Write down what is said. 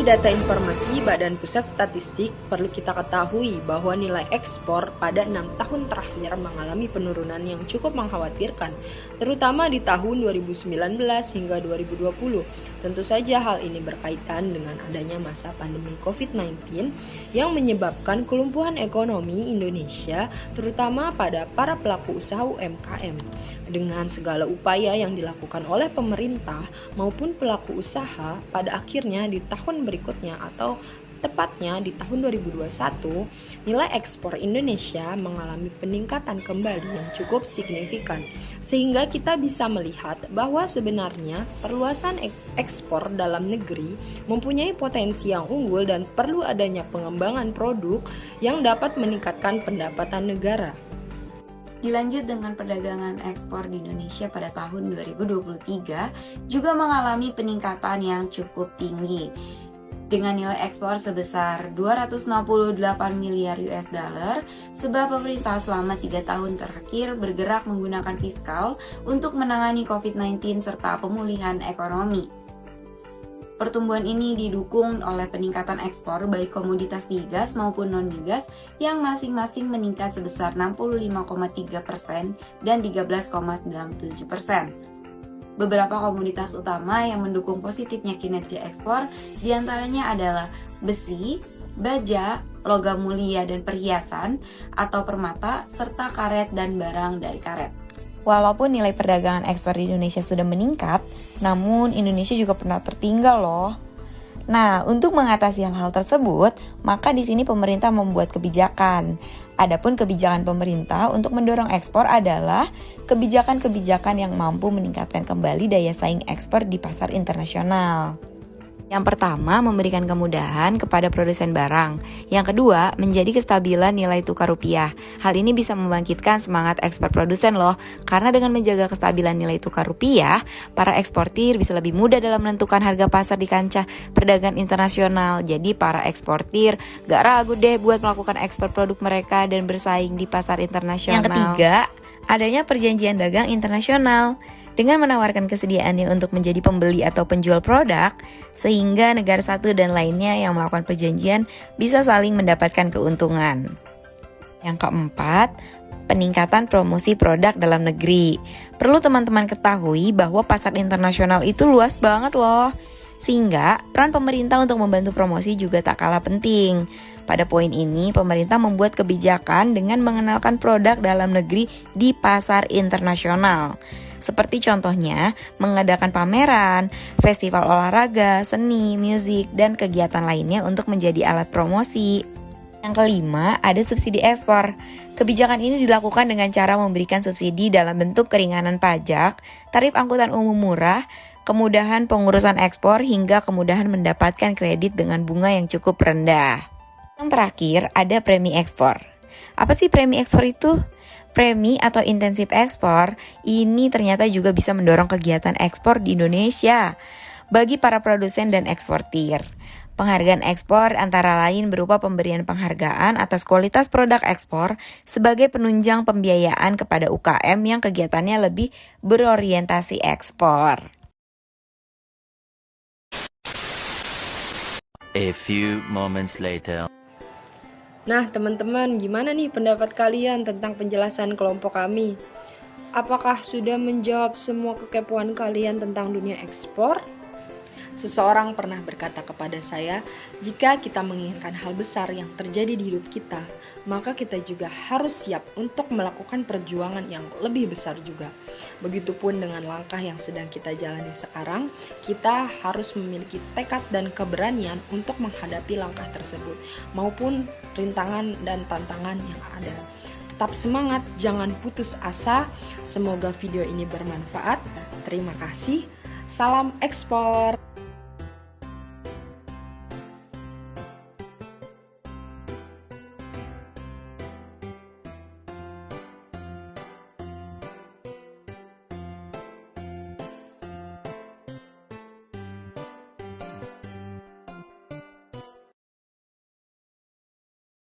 Dari data informasi Badan Pusat Statistik, perlu kita ketahui bahwa nilai ekspor pada 6 tahun terakhir mengalami penurunan yang cukup mengkhawatirkan, terutama di tahun 2019 hingga 2020. Tentu saja hal ini berkaitan dengan adanya masa pandemi COVID-19 yang menyebabkan kelumpuhan ekonomi Indonesia, terutama pada para pelaku usaha UMKM. Dengan segala upaya yang dilakukan oleh pemerintah maupun pelaku usaha, pada akhirnya di tahun berikutnya atau tepatnya di tahun 2021, nilai ekspor Indonesia mengalami peningkatan kembali yang cukup signifikan, sehingga kita bisa melihat bahwa sebenarnya perluasan ekspor dalam negeri mempunyai potensi yang unggul dan perlu adanya pengembangan produk yang dapat meningkatkan pendapatan negara. Dilanjut dengan perdagangan ekspor di Indonesia pada tahun 2023 juga mengalami peningkatan yang cukup tinggi dengan nilai ekspor sebesar 268 miliar US dollar, sebab pemerintah selama 3 tahun terakhir bergerak menggunakan fiskal untuk menangani COVID-19 serta pemulihan ekonomi. Pertumbuhan ini didukung oleh peningkatan ekspor baik komoditas migas maupun non-migas yang masing-masing meningkat sebesar 65,3% dan 13,97%. Beberapa komoditas utama yang mendukung positifnya kinerja ekspor diantaranya adalah besi, baja, logam mulia dan perhiasan atau permata, serta karet dan barang dari karet. Walaupun nilai perdagangan ekspor di Indonesia sudah meningkat, namun Indonesia juga pernah tertinggal loh. Nah, untuk mengatasi hal-hal tersebut, maka di sini pemerintah membuat kebijakan. Adapun kebijakan pemerintah untuk mendorong ekspor adalah kebijakan-kebijakan yang mampu meningkatkan kembali daya saing ekspor di pasar internasional. Yang pertama, memberikan kemudahan kepada produsen barang. Yang kedua, menjadi kestabilan nilai tukar rupiah. Hal ini bisa membangkitkan semangat ekspor produsen loh, karena dengan menjaga kestabilan nilai tukar rupiah, para eksportir bisa lebih mudah dalam menentukan harga pasar di kancah perdagangan internasional. Jadi para eksportir gak ragu deh buat melakukan ekspor produk mereka dan bersaing di pasar internasional. Yang ketiga, adanya perjanjian dagang internasional. Dengan menawarkan kesediaannya untuk menjadi pembeli atau penjual produk, sehingga negara satu dan lainnya yang melakukan perjanjian bisa saling mendapatkan keuntungan. Yang keempat, peningkatan promosi produk dalam negeri. Perlu teman-teman ketahui bahwa pasar internasional itu luas banget loh, sehingga peran pemerintah untuk membantu promosi juga tak kalah penting. Pada poin ini, pemerintah membuat kebijakan dengan mengenalkan produk dalam negeri di pasar internasional. Seperti contohnya, mengadakan pameran, festival olahraga, seni, musik, dan kegiatan lainnya untuk menjadi alat promosi. Yang kelima, ada subsidi ekspor. Kebijakan ini dilakukan dengan cara memberikan subsidi dalam bentuk keringanan pajak, tarif angkutan umum murah, kemudahan pengurusan ekspor, hingga kemudahan mendapatkan kredit dengan bunga yang cukup rendah. Yang terakhir, ada premi ekspor. Apa sih premi ekspor itu? Premi atau intensif ekspor ini ternyata juga bisa mendorong kegiatan ekspor di Indonesia bagi para produsen dan eksportir. Penghargaan ekspor antara lain berupa pemberian penghargaan atas kualitas produk ekspor sebagai penunjang pembiayaan kepada UKM yang kegiatannya lebih berorientasi ekspor. A few moments later. Nah, teman-teman, gimana nih pendapat kalian tentang penjelasan kelompok kami? Apakah sudah menjawab semua kekepoan kalian tentang dunia ekspor? Seseorang pernah berkata kepada saya, jika kita menginginkan hal besar yang terjadi di hidup kita, maka kita juga harus siap untuk melakukan perjuangan yang lebih besar juga. Begitupun dengan langkah yang sedang kita jalani sekarang, kita harus memiliki tekad dan keberanian untuk menghadapi langkah tersebut, maupun rintangan dan tantangan yang ada. Tetap semangat, jangan putus asa. Semoga video ini bermanfaat. Terima kasih. Salam ekspor.